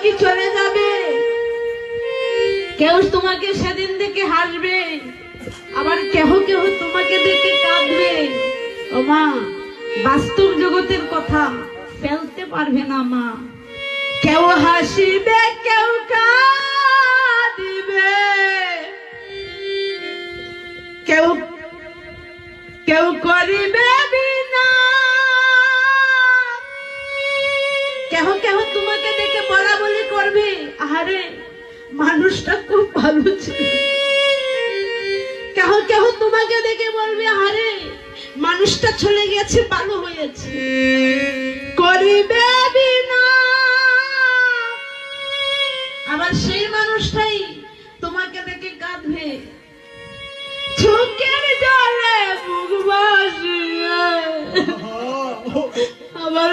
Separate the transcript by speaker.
Speaker 1: কি চলে যাবে, কেউ তোমাকে সেদিন দেখে হাসবে, আবার কেহ কেহ তোমাকে দেখে কাঁদবে। ও মা, বাস্তব জগতের কথা ফেলতে পারবে না মা। কেউ হাসিবে, কেউ কাঁদিবে, কেউ কেউ করিবে বিনা, কেহ কেহ তোমাকে দেখে বলা বলি করবে, আরে মানুষটা খুব ভালো ছিল। কেহ কেহ তোমাকে দেখে বলবে, আরে মানুষটা চলে গেছে, ভালো হয়েছে। করিবে বিনা, আবার সেই মানুষটাই তোমাকে দেখে কাঁদবে। চোখের জলে মুখ ভাসিয়ে আমার